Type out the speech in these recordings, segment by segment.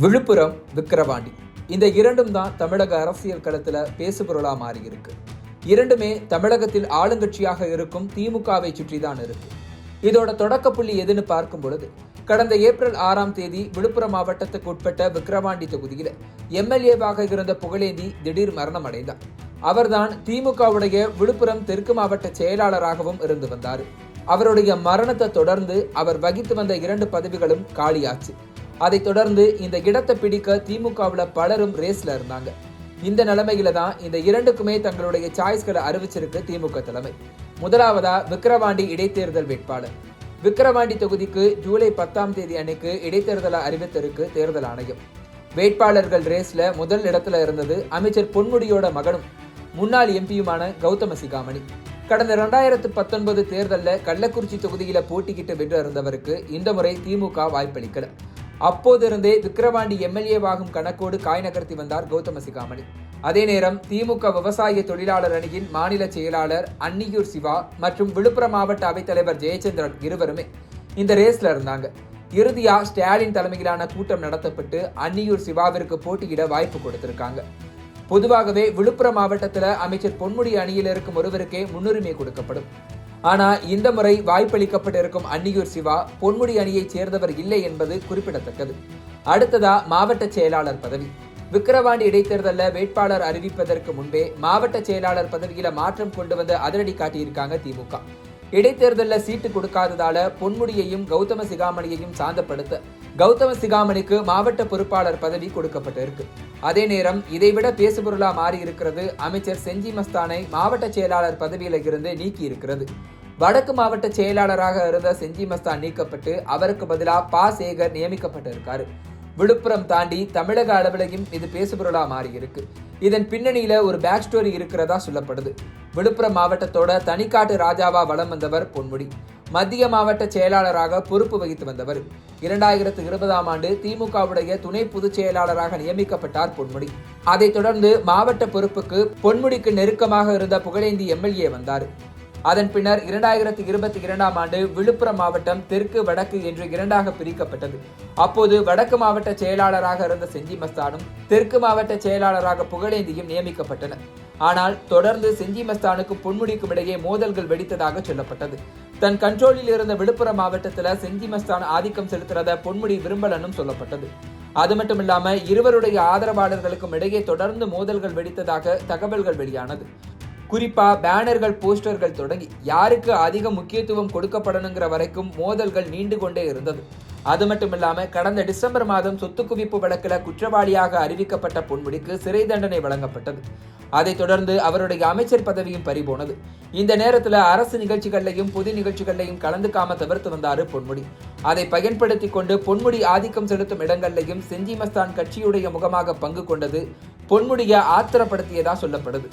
விழுப்புரம், விக்கிரவாண்டி இந்த இரண்டும் தான் தமிழக அரசியல் களத்தில் பேசுபொருளா மாறி இருக்கு. இரண்டுமே தமிழகத்தில் ஆளுங்கட்சியாக இருக்கும் திமுகவை சுற்றி தான் இருக்கு. இதோட தொடக்க புள்ளி எதுன்னு பார்க்கும் பொழுது, கடந்த ஏப்ரல் 6ஆம் தேதி விழுப்புரம் மாவட்டத்துக்கு உட்பட்ட விக்கிரவாண்டி தொகுதியில் எம்எல்ஏவாக இருந்த புகழேந்தி திடீர் மரணம் அடைந்தார். அவர்தான் திமுகவுடைய விழுப்புரம் தெற்கு மாவட்ட செயலாளராகவும் இருந்து வந்தார். அவருடைய மரணத்தை தொடர்ந்து அவர் வகித்து வந்த 2 பதவிகளும் காலியாச்சு. அதைத் தொடர்ந்து இந்த இடத்தை பிடிக்க திமுகவில் பலரும் ரேஸ்ல இருந்தாங்க. இந்த நிலைமையில தான் இந்த இரண்டுக்குமே தங்களுடைய சாய்ஸ்களை அறிவிச்சிருக்கு திமுக தலைமை. முதலாவதா விக்கிரவாண்டி இடைத்தேர்தல் வேட்பாளர். விக்கிரவாண்டி தொகுதிக்கு ஜூலை 10ஆம் தேதி அன்னைக்கு இடைத்தேர்தலை அறிவித்திருக்கு தேர்தல் ஆணையம். வேட்பாளர்கள் ரேஸ்ல முதல் இடத்துல இருந்தது அமைச்சர் பொன்முடியோட மகனும் முன்னாள் எம்பியுமான கௌதம சிகாமணி. கடந்த 2019 தேர்தலில் கள்ளக்குறிச்சி தொகுதியில போட்டிக்கிட்டு வென்று இருந்தவருக்கு இந்த முறை திமுக வாய்ப்பளிக்கல. அப்போதிருந்தே விக்கிரவாண்டி எம்எல்ஏவாகும் கணக்கோடு காய் நகர்த்தி வந்தார் கௌதம சிகாமணி. அதே நேரம் திமுக விவசாய தொழிலாளர் அணியின் மாநில செயலாளர் அன்னியூர் சிவா மற்றும் விழுப்புரம் மாவட்ட அவைத்தலைவர் ஜெயச்சந்திரன் இருவருமே இந்த ரேஸ்ல இருந்தாங்க. இறுதியா ஸ்டாலின் தலைமையிலான கூட்டம் நடத்தப்பட்டு அன்னியூர் சிவாவிற்கு போட்டியிட வாய்ப்பு கொடுத்திருக்காங்க. பொதுவாகவே விழுப்புரம் மாவட்டத்துல அமைச்சர் பொன்முடி அணியில் இருக்கும் ஒருவருக்கே முன்னுரிமை கொடுக்கப்படும். ஆனா இந்த முறை வாய்ப்பளிக்கப்பட்டிருக்கும் அன்னியூர் சிவா பொன்முடி அணியைச் சேர்ந்தவர் இல்லை என்பது குறிப்பிடத்தக்கது. அடுத்ததா மாவட்ட செயலாளர் பதவி. விக்கிரவாண்டி இடைத்தேர்தலில் வேட்பாளர் அறிவிப்பதற்கு முன்பே மாவட்ட செயலாளர் பதவியில மாற்றம் கொண்டு வந்து அதிரடி காட்டியிருக்காங்க திமுக. இடைத்தேர்தலில் சீட்டு கொடுக்காததால பொன்முடியையும் கௌதம சிகாமணியையும் சாந்தப்படுத்த கௌதம சிகாமணிக்கு மாவட்ட பொறுப்பாளர் பதவி கொடுக்கப்பட்டிருக்கு. அதே நேரம் இதைவிட பேசுபொருளா மாறி இருக்கிறது அமைச்சர் செஞ்சி மஸ்தானை மாவட்ட செயலாளர் பதவியில இருந்து நீக்கி இருக்கிறது. வடக்கு மாவட்ட செயலாளராக இருந்த செஞ்சி மஸ்தான் நீக்கப்பட்டு அவருக்கு பதிலாக பா சேகர் நியமிக்கப்பட்டிருக்காரு. விழுப்புரம் தாண்டி தமிழக அளவிலையும் இது பேசுபொருளா மாறி இருக்கு. இதன் பின்னணியில ஒரு பேக் ஸ்டோரி இருக்கிறதா சொல்லப்படுது. விழுப்புரம் மாவட்டத்தோட தனிக்காட்டு ராஜாவா வலம் வந்தவர் பொன்முடி. மத்திய மாவட்ட செயலாளராக பொறுப்பு வகித்து வந்தவர். 2020ஆம் ஆண்டு திமுகவுடைய துணை பொதுச் செயலாளராக நியமிக்கப்பட்டார் பொன்முடி. அதைத் தொடர்ந்து மாவட்ட பொறுப்புக்கு பொன்முடிக்கு நெருக்கமாக இருந்த புகழேந்தி எம்எல்ஏ வந்தார். அதன் பின்னர் 2022ஆம் ஆண்டு விழுப்புரம் மாவட்டம் தெற்கு வடக்கு என்று 2ஆக பிரிக்கப்பட்டது. அப்போது வடக்கு மாவட்ட செயலாளராக இருந்த செஞ்சி மஸ்தானும் தெற்கு மாவட்ட செயலாளராக புகழேந்தியும் நியமிக்கப்பட்டனர். ஆனால் தொடர்ந்து செஞ்சி மஸ்தானுக்கும் பொன்முடிக்கும் இடையே மோதல்கள் வெடித்ததாக சொல்லப்பட்டது. தன் கண்ட்ரோலில் இருந்த விழுப்புரம் மாவட்டத்தில் செஞ்சி மஸ்தான் ஆதிக்கம் செலுத்துறத பொன்முடி விரும்பலனும் சொல்லப்பட்டது. அது மட்டும் இல்லாம இருவருடைய ஆதரவாளர்களுக்கும் இடையே தொடர்ந்து மோதல்கள் வெடித்ததாக தகவல்கள் வெளியானது. குறிப்பா பேனர்கள், போஸ்டர்கள் தொடங்கி யாருக்கு அதிக முக்கியத்துவம் கொடுக்கப்படணுங்கிற வரைக்கும் மோதல்கள் நீண்டு கொண்டே இருந்தது. அது மட்டும் இல்லாம கடந்த டிசம்பர் மாதம் சொத்து குவிப்பு வழக்கில் குற்றவாளியாக அறிவிக்கப்பட்ட பொன்முடிக்கு சிறை தண்டனை வழங்கப்பட்டது. அதைத் தொடர்ந்து அவருடைய அமைச்சர் பதவியும் பறிபோனது. இந்த நேரத்தில் அரசு நிகழ்ச்சிகளையும் பொது நிகழ்ச்சிகளையும் கலந்துக்காம தவிர்த்து வந்தாரு பொன்முடி. அதை பயன்படுத்தி கொண்டு பொன்முடி ஆதிக்கம் செலுத்தும் இடங்களையும் செஞ்சி மஸ்தான் கட்சியுடைய முகமாக பங்கு கொண்டது பொன்முடியை ஆத்திரப்படுத்தியதா சொல்லப்படுது.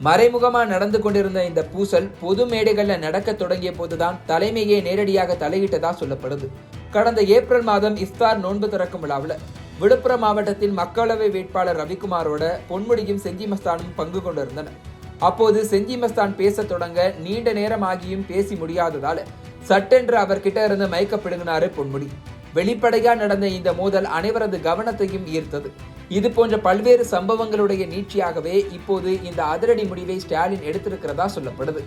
மறைமுகமா நடந்து கொண்டிருந்த இந்த பூசல் பொது மேடைகள்ல நடக்க தொடங்கிய போதுதான் தலைமையே நேரடியாக தலையிட்டதா சொல்லப்படுது. கடந்த ஏப்ரல் மாதம் இஃப்தார் நோன்பு திறக்கும் விழாவில் விழுப்புரம் மாவட்டத்தின் மக்களவை வேட்பாளர் ரவிக்குமாரோட பொன்முடியும் செஞ்சி மஸ்தானும் பங்கு கொண்டிருந்தனர். அப்போது செஞ்சி மஸ்தான் பேச தொடங்க நீண்ட நேரம் ஆகியும் பேசி முடியாததால சட்டென்று அவர்கிட்ட இருந்து மயக்க பிடுங்கினாரு பொன்முடி. வெளிப்படையா நடந்த இந்த மோதல் அனைவரது கவனத்தையும் ஈர்த்தது. இது போன்ற பல்வேறு சம்பவங்களுடைய நீட்சியாகவே இப்போது இந்த அதிரடி முடிவை ஸ்டாலின் எடுத்திருக்கிறதா சொல்லப்படுது.